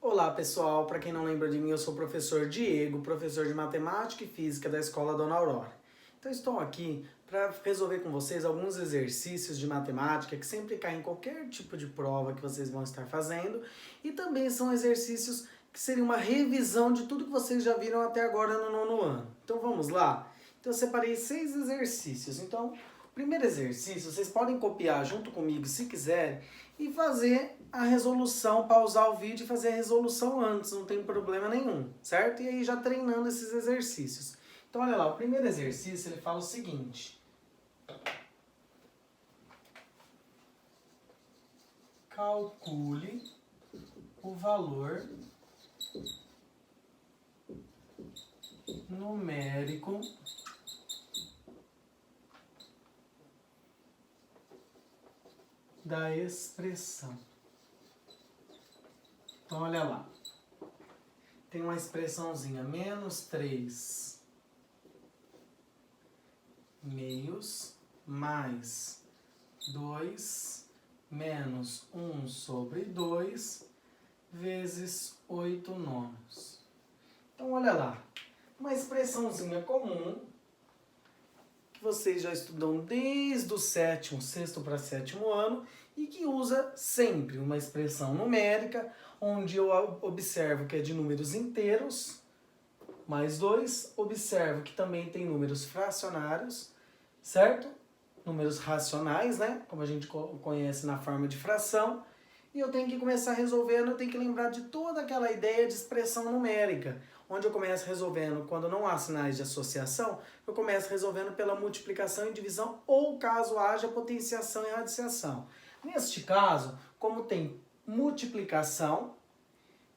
Olá pessoal, para quem não lembra de mim, eu sou o professor Diego, professor de Matemática e Física da Escola Dona Aurora. Então estou aqui para resolver com vocês alguns exercícios de matemática que sempre caem em qualquer tipo de prova que vocês vão estar fazendo e também são exercícios que seriam uma revisão de tudo que vocês já viram até agora no nono ano. Então vamos lá? Então eu separei 6 exercícios. Então, o primeiro exercício, vocês podem copiar junto comigo se quiserem e fazer a resolução, pausar o vídeo e fazer a resolução antes, não tem problema nenhum, certo? E aí já treinando esses exercícios. Então olha lá, o primeiro exercício ele fala o seguinte. Calcule o valor numérico da expressão. Então olha lá. Tem uma expressãozinha, menos 3 meios mais 2 menos 1 sobre 2 vezes 8 nonos. Então olha lá, uma expressãozinha comum que vocês já estudam desde o sexto para sétimo ano e que usa sempre uma expressão numérica, onde eu observo que é de números inteiros, mais 2, observo que também tem números fracionários, certo? Números racionais, né? Como a gente conhece na forma de fração. E eu tenho que começar resolvendo, eu tenho que lembrar de toda aquela ideia de expressão numérica, onde eu começo resolvendo, quando não há sinais de associação, eu começo resolvendo pela multiplicação e divisão, ou caso haja potenciação e radiciação. Neste caso, como tem multiplicação,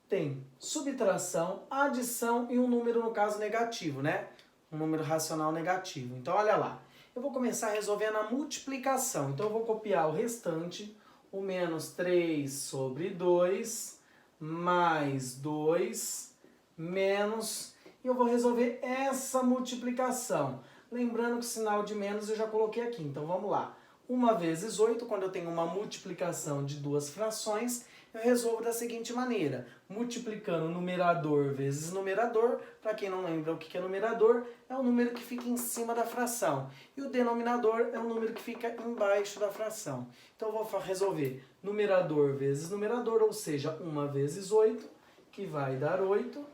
tem subtração, adição e um número, no caso, negativo, né? Um número racional negativo. Então, olha lá. Eu vou começar resolvendo a multiplicação. Então, eu vou copiar o restante, o menos 3 sobre 2, mais 2, menos... E eu vou resolver essa multiplicação. Lembrando que o sinal de menos eu já coloquei aqui. Então, vamos lá. 1 vezes 8, quando eu tenho uma multiplicação de duas frações, eu resolvo da seguinte maneira, multiplicando numerador vezes numerador. Para quem não lembra o que é numerador, é o número que fica em cima da fração. E o denominador é o número que fica embaixo da fração. Então eu vou resolver numerador vezes numerador, ou seja, 1 vezes 8, que vai dar 8,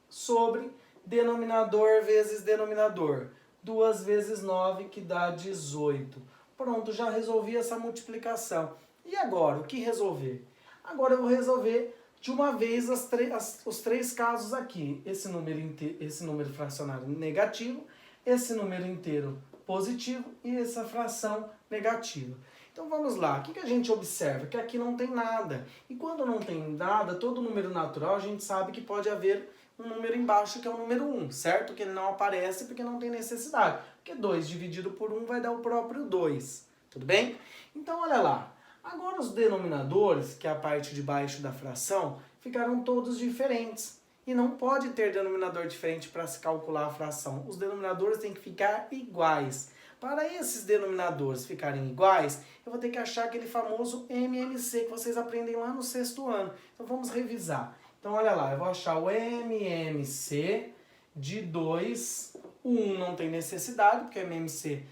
sobre denominador vezes denominador, 2 vezes 9, que dá 18. Pronto, já resolvi essa multiplicação. E agora, o que resolver? Agora eu vou resolver de uma vez os 3 casos aqui. Esse número fracionário negativo, esse número inteiro positivo e essa fração negativa. Então vamos lá, o que a gente observa? Que aqui não tem nada. E quando não tem nada, todo número natural, a gente sabe que pode haver um número embaixo que é o número 1, certo? Que ele não aparece porque não tem necessidade. Porque 2 dividido por 1 vai dar o próprio 2. Tudo bem? Então olha lá. Agora os denominadores, que é a parte de baixo da fração, ficaram todos diferentes. E não pode ter denominador diferente para se calcular a fração. Os denominadores têm que ficar iguais. Para esses denominadores ficarem iguais, eu vou ter que achar aquele famoso MMC que vocês aprendem lá no 6º ano. Então vamos revisar. Então olha lá, eu vou achar o MMC de 2. O 1 não tem necessidade, porque o MMC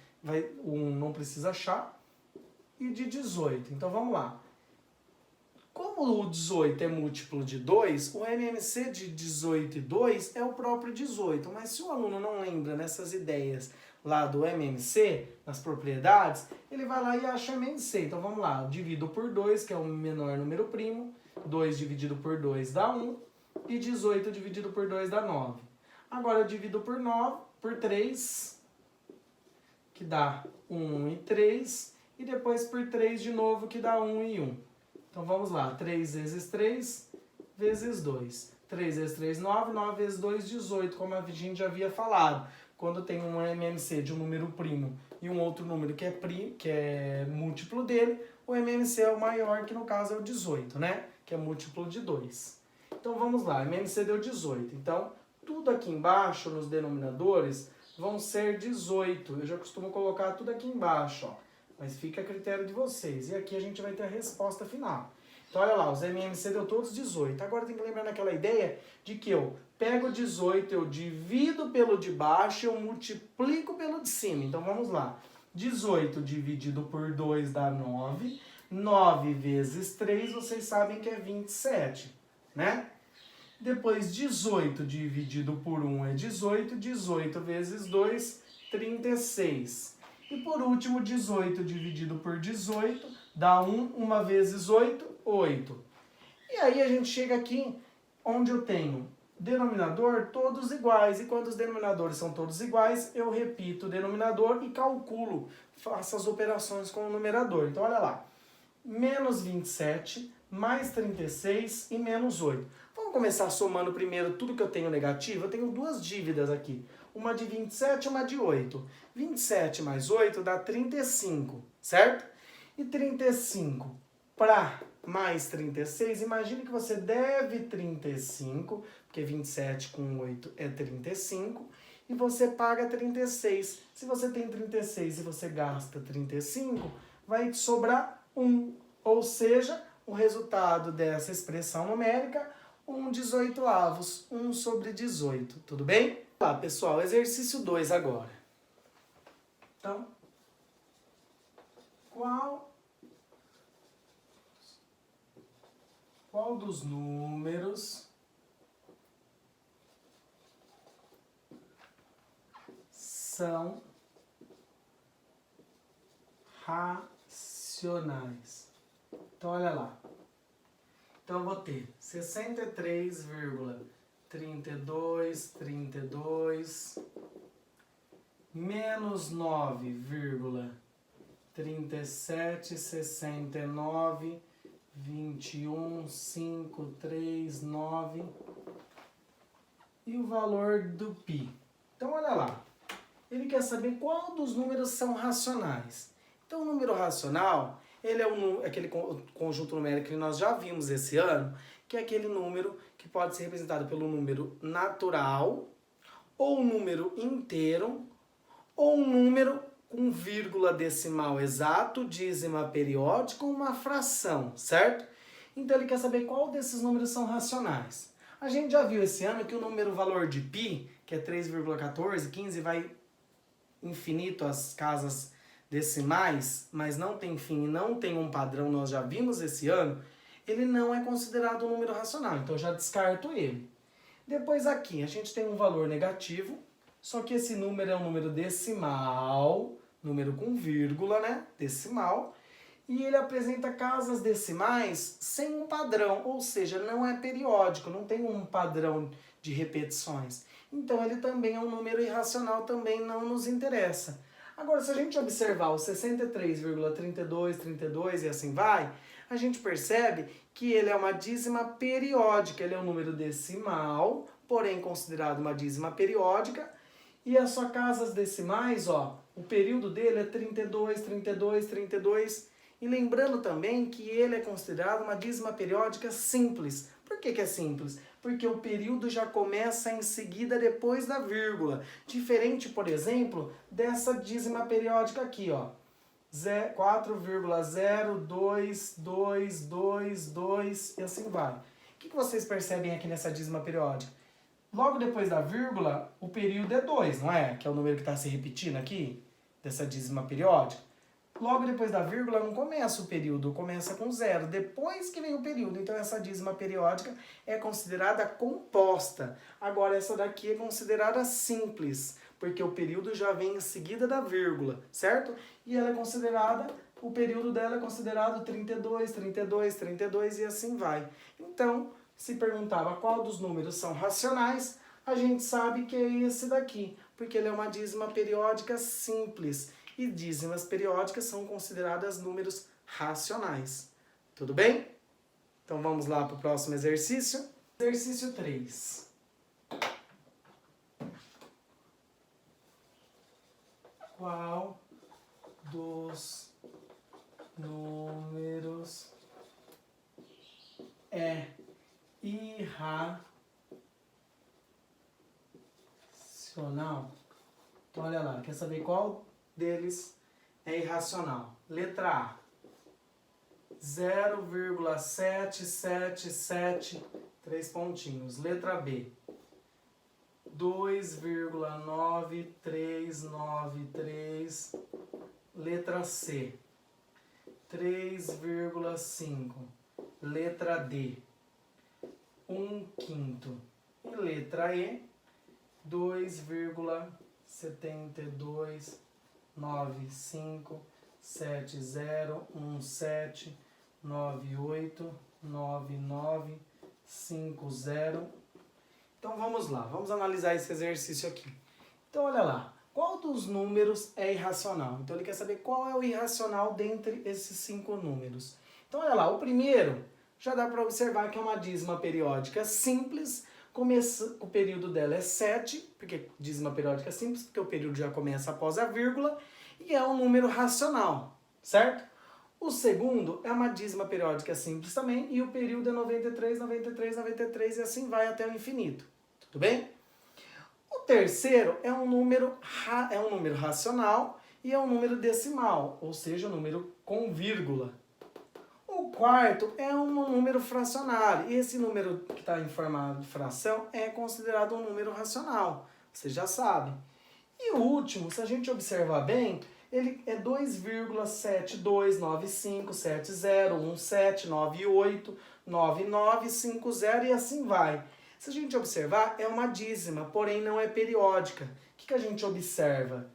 o 1 não precisa achar. E de 18. Então vamos lá. Como o 18 é múltiplo de 2, o MMC de 18 e 2 é o próprio 18. Mas se o aluno não lembra nessas ideias lá do MMC, nas propriedades, ele vai lá e acha o MMC. Então vamos lá. Divido por 2, que é o menor número primo. 2 dividido por 2 dá 1. E 18 dividido por 2 dá 9. Agora eu divido por 3, que dá 1 e 3. E depois por 3 de novo, que dá 1 e 1. Então vamos lá, 3 vezes 3 vezes 2. 3 vezes 3, 9, 9 vezes 2, 18, como a gente já havia falado. Quando tem um MMC de um número primo e um outro número que é múltiplo dele, o MMC é o maior, que no caso é o 18, né? Que é múltiplo de 2. Então vamos lá, MMC deu 18. Então, tudo aqui embaixo, nos denominadores, vão ser 18. Eu já costumo colocar tudo aqui embaixo, ó. Mas fica a critério de vocês. E aqui a gente vai ter a resposta final. Então, olha lá, os MMC deu todos 18. Agora tem que lembrar naquela ideia de que eu pego 18, eu divido pelo de baixo, eu multiplico pelo de cima. Então, vamos lá. 18 dividido por 2 dá 9. 9 vezes 3, vocês sabem que é 27, né? Depois, 18 dividido por 1 é 18. 18 vezes 2, 36. E por último, 18 dividido por 18 dá 1. 1 vezes 8, 8. E aí a gente chega aqui onde eu tenho denominador todos iguais. E quando os denominadores são todos iguais, eu repito o denominador e calculo, faço as operações com o numerador. Então, olha lá. Menos 27, mais 36 e menos 8. Vamos começar somando primeiro tudo que eu tenho negativo. Eu tenho duas dívidas aqui. Uma de 27 e uma de 8. 27 mais 8 dá 35, certo? E 35 para mais 36, imagine que você deve 35, porque 27 com 8 é 35, e você paga 36. Se você tem 36 e você gasta 35, vai te sobrar 1. Ou seja, o resultado dessa expressão numérica, 1/18, 1 sobre 18. Tudo bem? Tá, pessoal, exercício 2 agora. Então, qual dos números são racionais? Então, olha lá. Então, eu vou ter 63,3232 menos 9,3769 21,539 e o valor do π. Então, olha lá. Ele quer saber qual dos números são racionais. Então, o número racional, ele é aquele conjunto numérico que nós já vimos esse ano, que é aquele número que pode ser representado pelo número natural, ou um número inteiro, ou um número com vírgula decimal exato, dízima periódica, uma fração, certo? Então ele quer saber qual desses números são racionais. A gente já viu esse ano que o valor de π, que é 3,14, 15 vai infinito as casas decimais, mas não tem fim e não tem um padrão, nós já vimos esse ano, ele não é considerado um número racional, então eu já descarto ele. Depois aqui a gente tem um valor negativo, só que esse número é um número decimal, número com vírgula, né? Decimal. E ele apresenta casas decimais sem um padrão, ou seja, não é periódico, não tem um padrão de repetições. Então ele também é um número irracional, também não nos interessa. Agora, se a gente observar o 63,3232 e assim vai, a gente percebe que ele é uma dízima periódica, ele é um número decimal, porém considerado uma dízima periódica, e as suas casas decimais, ó, o período dele é 32, 32, 32. E lembrando também que ele é considerado uma dízima periódica simples. Por que é simples? Porque o período já começa em seguida depois da vírgula. Diferente, por exemplo, dessa dízima periódica aqui, ó. 4,02222 e assim vai. O que vocês percebem aqui nessa dízima periódica? Logo depois da vírgula, o período é 2, não é? Que é o número que está se repetindo aqui, dessa dízima periódica. Logo depois da vírgula não começa o período, começa com 0. Depois que vem o período, então essa dízima periódica é considerada composta. Agora essa daqui é considerada simples, porque o período já vem em seguida da vírgula, certo? E ela é considerada, o período dela é considerado 32, 32, 32 e assim vai. Então, se perguntava qual dos números são racionais, a gente sabe que é esse daqui, porque ele é uma dízima periódica simples. E dízimas periódicas são consideradas números racionais. Tudo bem? Então vamos lá para o próximo exercício. Exercício 3. Qual dos números é irracional? Então olha lá, quer saber qual deles é irracional? Letra A, 0,777, 3 pontinhos. Letra B, 2,9393. Letra C, 3,5. Letra D, 1/5. E letra E, 2,72957017989950. Então vamos lá, vamos analisar esse exercício aqui. Então olha lá, qual dos números é irracional? Então ele quer saber qual é o irracional dentre esses 5 números. Então olha lá, o primeiro já dá para observar que é uma dízima periódica simples. O período dela é 7, porque dízima periódica simples, porque o período já começa após a vírgula, e é um número racional, certo? O segundo é uma dízima periódica simples também, e o período é 93, 93, 93, e assim vai até o infinito. Tudo bem? O terceiro é um número racional e é um número decimal, ou seja, um número com vírgula. O quarto é um número fracionário, e esse número que está em forma de fração é considerado um número racional, você já sabe. E o último, se a gente observar bem, ele é 2,72957017989950 e assim vai. Se a gente observar, é uma dízima, porém não é periódica. O que a gente observa?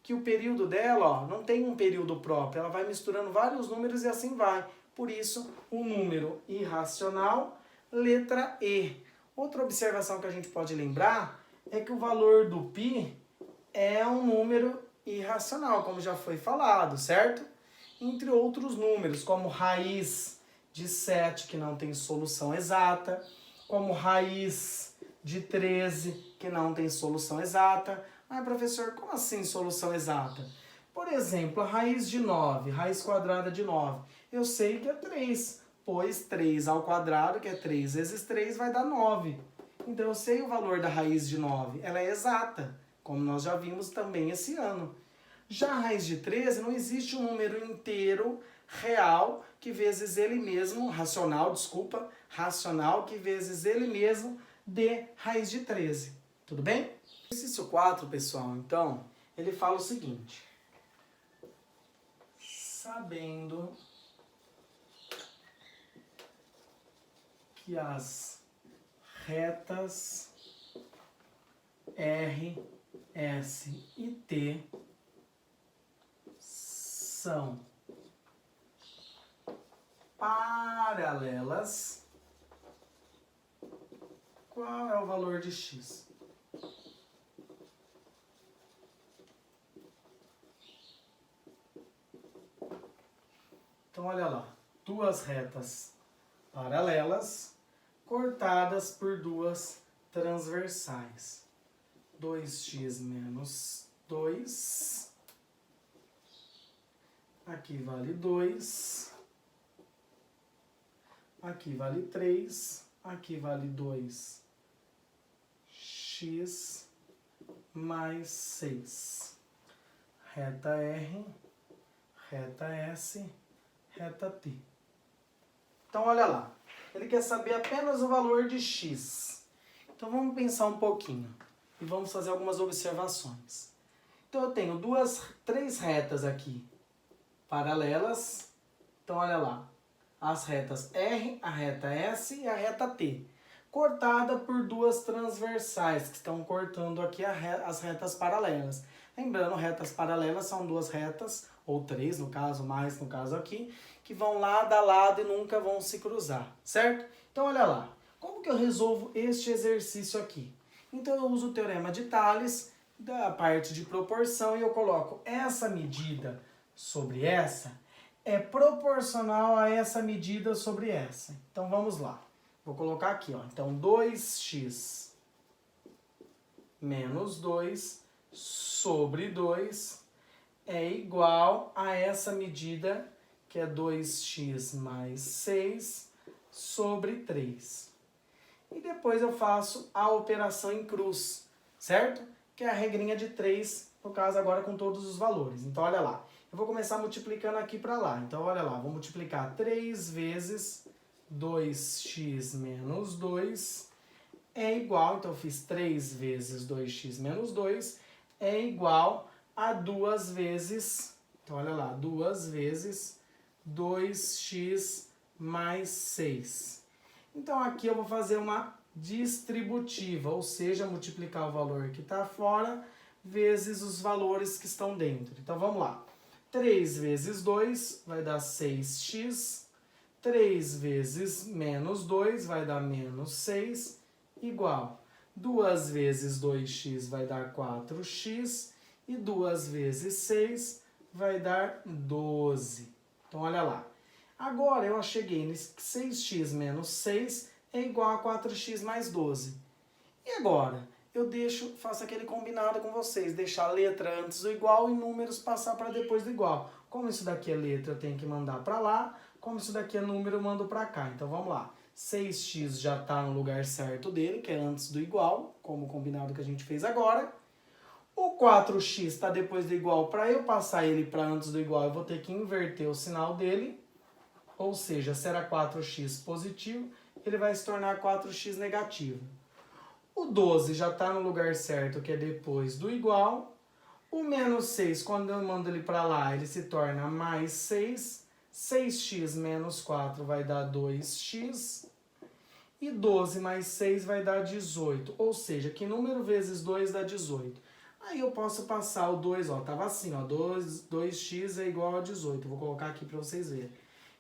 Que o período dela, ó, não tem um período próprio, ela vai misturando vários números e assim vai. Por isso, o número irracional, letra E. Outra observação que a gente pode lembrar é que o valor do π é um número irracional, como já foi falado, certo? Entre outros números, como raiz de 7, que não tem solução exata, como raiz de 13, que não tem solução exata. Ah, professor, como assim solução exata? Por exemplo, a raiz de 9, raiz quadrada de 9. Eu sei que é 3, pois 3 ao quadrado, que é 3 vezes 3, vai dar 9. Então eu sei o valor da raiz de 9, ela é exata, como nós já vimos também esse ano. Já a raiz de 13, não existe um número inteiro real que vezes ele mesmo, racional, que vezes ele mesmo dê raiz de 13. Tudo bem? Exercício 4, pessoal, então, ele fala o seguinte. Sabendo que as retas R, S e T são paralelas, qual é o valor de x? Então, olha lá, duas retas paralelas cortadas por duas transversais. 2x menos 2, aqui vale 2, aqui vale 3, aqui vale 2x mais 6. Reta R, reta S, reta T. Então, olha lá. Ele quer saber apenas o valor de x. Então, vamos pensar um pouquinho. E vamos fazer algumas observações. Então, eu tenho três retas aqui paralelas. Então, olha lá. As retas R, a reta S e a reta T. Cortada por duas transversais, que estão cortando aqui as retas paralelas. Lembrando, retas paralelas são duas retas, ou três no caso, mais no caso aqui, que vão lado a lado e nunca vão se cruzar, certo? Então, olha lá. Como que eu resolvo este exercício aqui? Então, eu uso o teorema de Tales, da parte de proporção, e eu coloco essa medida sobre essa, é proporcional a essa medida sobre essa. Então, vamos lá. Vou colocar aqui, ó. Então, 2x menos 2 sobre 2 é igual a essa medida, que é 2x mais 6 sobre 3. E depois eu faço a operação em cruz, certo? Que é a regrinha de 3, no caso agora com todos os valores. Então, olha lá. Eu vou começar multiplicando aqui para lá. Então, olha lá, vou multiplicar 3 vezes 2x menos 2 é igual, então eu fiz 3 vezes 2x menos 2 é igual a 2 vezes, então olha lá, 2 vezes 2x mais 6. Então aqui eu vou fazer uma distributiva, ou seja, multiplicar o valor que está fora vezes os valores que estão dentro. Então vamos lá. 3 vezes 2 vai dar 6x, 3 vezes menos 2 vai dar menos 6, igual. 2 vezes 2x vai dar 4x, e 2 vezes 6 vai dar 12. Então olha lá. Agora eu cheguei nesse 6x menos 6 é igual a 4x mais 12. E agora? Eu faço aquele combinado com vocês, deixar a letra antes do igual e números passar para depois do igual. Como isso daqui é letra, eu tenho que mandar para lá. Como isso daqui é número, eu mando para cá. Então vamos lá. 6x já está no lugar certo dele, que é antes do igual, como o combinado que a gente fez agora. O 4x está depois do igual. Para eu passar ele para antes do igual, eu vou ter que inverter o sinal dele. Ou seja, se era 4x positivo, ele vai se tornar 4x negativo. O 12 já está no lugar certo, que é depois do igual. O menos 6, quando eu mando ele para lá, ele se torna mais 6. 6x menos 4 vai dar 2x. E 12 mais 6 vai dar 18. Ou seja, que número vezes 2 dá 18. Aí eu posso passar o 2, ó, tava assim, ó, 2x é igual a 18. Vou colocar aqui para vocês verem.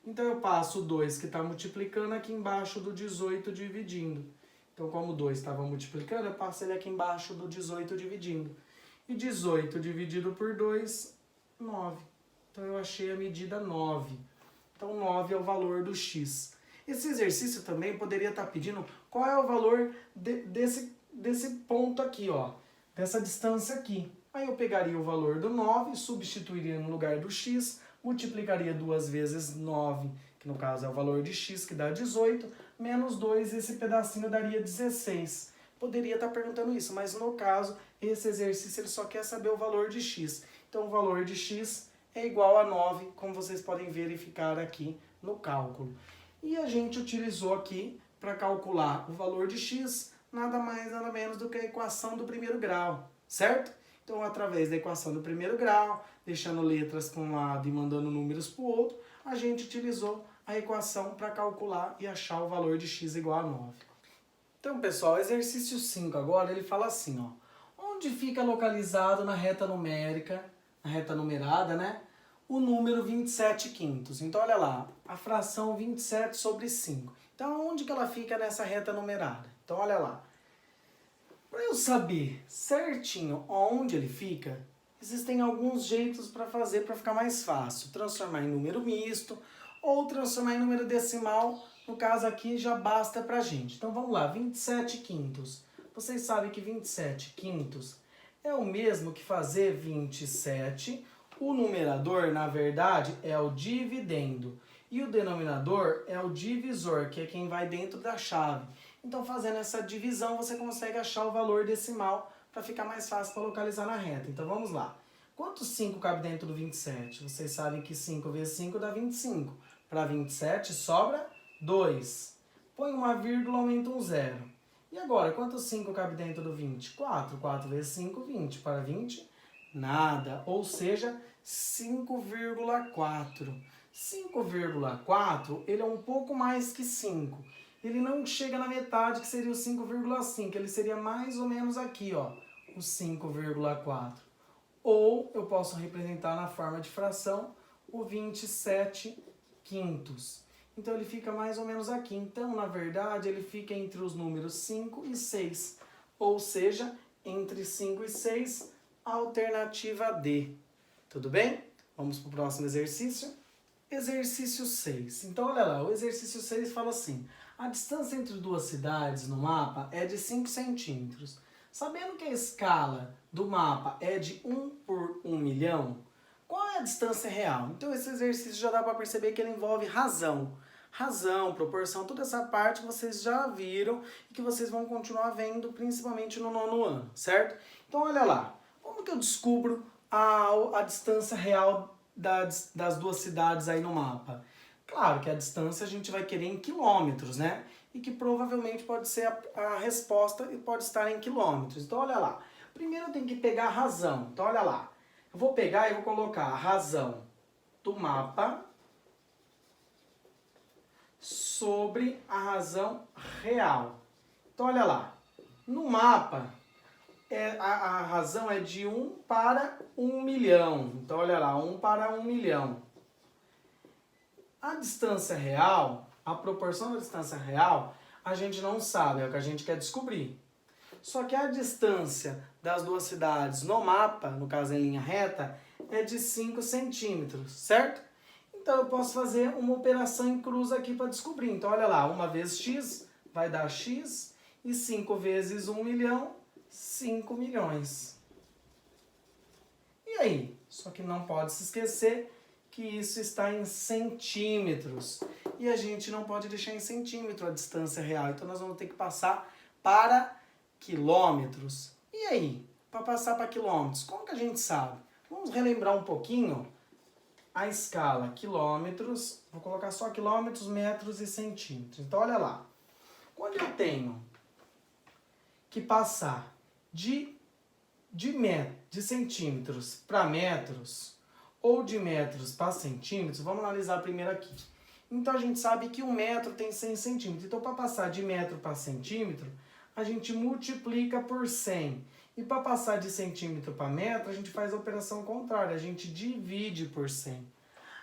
Então eu passo o 2 que está multiplicando aqui embaixo do 18 dividindo. Então como o 2 estava multiplicando, eu passo ele aqui embaixo do 18 dividindo. E 18 dividido por 2, 9. Então eu achei a medida 9. Então 9 é o valor do x. Esse exercício também poderia estar pedindo qual é o valor desse ponto aqui, ó, dessa distância aqui. Aí eu pegaria o valor do 9, substituiria no lugar do x, multiplicaria 2 vezes 9, que no caso é o valor de x, que dá 18, menos 2, esse pedacinho daria 16. Poderia estar perguntando isso, mas no caso, esse exercício ele só quer saber o valor de x. Então o valor de x é igual a 9, como vocês podem verificar aqui no cálculo. E a gente utilizou aqui, para calcular o valor de x, nada mais nada menos do que a equação do primeiro grau, certo? Então, através da equação do primeiro grau, deixando letras para um lado e mandando números para o outro, a gente utilizou a equação para calcular e achar o valor de x igual a 9. Então, pessoal, exercício 5 agora, ele fala assim, ó. Onde fica localizado na reta numérica, na reta numerada, né? O número 27 quintos. Então, olha lá, a fração 27 sobre 5. Então, onde que ela fica nessa reta numerada? Então, olha lá. Para eu saber certinho onde ele fica, existem alguns jeitos para fazer para ficar mais fácil. Transformar em número misto ou transformar em número decimal. No caso aqui já basta para a gente. Então vamos lá, 27 quintos. Vocês sabem que 27 quintos é o mesmo que fazer 27. O numerador, na verdade, é o dividendo. E o denominador é o divisor, que é quem vai dentro da chave. Então, fazendo essa divisão, você consegue achar o valor decimal para ficar mais fácil para localizar na reta. Então, vamos lá. Quantos 5 cabe dentro do 27? Vocês sabem que 5 vezes 5 dá 25. Para 27, sobra 2. Põe uma vírgula, aumenta um zero. E agora, quantos 5 cabe dentro do 20? 4. 4 vezes 5, 20. Para 20, nada. Ou seja, 5,4. 5,4, ele é um pouco mais que 5. Ele não chega na metade, que seria o 5,5. Ele seria mais ou menos aqui, ó, o 5,4. Ou eu posso representar na forma de fração o 27 quintos. Então ele fica mais ou menos aqui. Então, na verdade, ele fica entre os números 5 e 6. Ou seja, entre 5 e 6, alternativa D. Tudo bem? Vamos para o próximo exercício. Exercício 6. Então, olha lá, o exercício 6 fala assim: a distância entre duas cidades no mapa é de 5 centímetros. Sabendo que a escala do mapa é de 1 por 1 milhão, qual é a distância real? Então, esse exercício já dá para perceber que ele envolve razão. Razão, proporção, toda essa parte que vocês já viram e que vocês vão continuar vendo, principalmente no 9º ano, certo? Então, olha lá, como que eu descubro a distância real das duas cidades aí no mapa? Claro que a distância a gente vai querer em quilômetros, né? E que provavelmente pode ser a resposta e pode estar em quilômetros. Então, olha lá. Primeiro eu tenho que pegar a razão. Então, olha lá. Eu vou pegar e vou colocar a razão do mapa sobre a razão real. Então, olha lá. No mapa, a razão é de 1 para 1 milhão. Então, olha lá, 1 para 1 milhão. A distância real, a proporção da distância real, a gente não sabe, é o que a gente quer descobrir. Só que a distância das duas cidades no mapa, no caso em linha reta, é de 5 centímetros, certo? Então eu posso fazer uma operação em cruz aqui para descobrir. Então olha lá, 1 vezes x vai dar x e 5 vezes 1 milhão, 5 milhões. E aí? Só que não pode se esquecer que isso está em centímetros. E a gente não pode deixar em centímetro a distância real. Então nós vamos ter que passar para quilômetros. E aí? Para passar para quilômetros, como que a gente sabe? Vamos relembrar um pouquinho a escala quilômetros. Vou colocar só quilômetros, metros e centímetros. Então olha lá. Quando eu tenho que passar de centímetros para metros, ou de metros para centímetros, vamos analisar primeiro aqui. Então a gente sabe que 1 metro tem 100 centímetros. Então para passar de metro para centímetro, a gente multiplica por 100. E para passar de centímetro para metro, a gente faz a operação contrária, a gente divide por 100.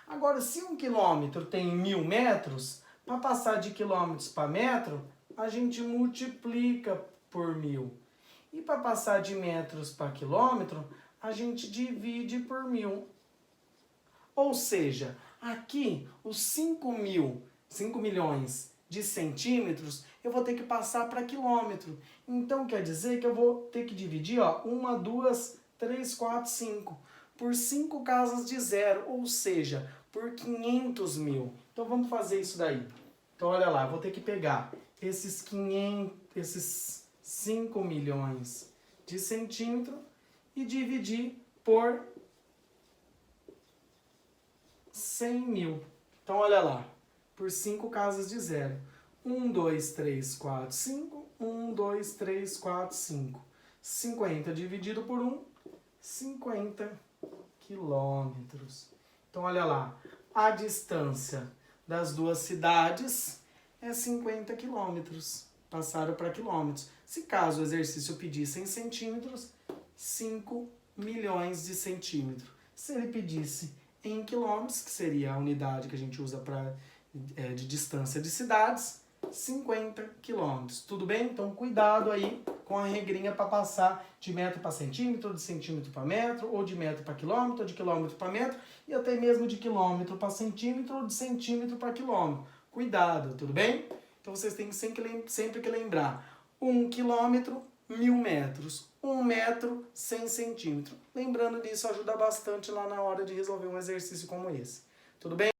Agora, se 1 quilômetro tem 1000 metros, para passar de quilômetros para metro, a gente multiplica por 1000. E para passar de metros para quilômetro, a gente divide por 1000. Ou seja, aqui os 5 milhões de centímetros, eu vou ter que passar para quilômetro. Então quer dizer que eu vou ter que dividir, ó, 1, 2, 3, 4, 5, por 5 casas de zero, ou seja, por 500 mil. Então vamos fazer isso daí. Então olha lá, eu vou ter que pegar esses 5 milhões de centímetros e dividir por 100 mil. Então, olha lá, por 5 casas de zero. 1, 2, 3, 4, 5. 1, 2, 3, 4, 5. 50 dividido por 1, 50 quilômetros. Então, olha lá, a distância das duas cidades é 50 quilômetros. Passaram para quilômetros. Se caso o exercício pedisse em centímetros, 5 milhões de centímetros. Se ele pedisse em quilômetros, que seria a unidade que a gente usa de distância de cidades, 50 quilômetros. Tudo bem? Então cuidado aí com a regrinha para passar de metro para centímetro, de centímetro para metro, ou de metro para quilômetro, ou de quilômetro para metro, e até mesmo de quilômetro para centímetro, ou de centímetro para quilômetro. Cuidado, tudo bem? Então vocês têm sempre que lembrar, 1 quilômetro, 1000 metros. 1 metro, 100 centímetros. Lembrando disso, ajuda bastante lá na hora de resolver um exercício como esse. Tudo bem?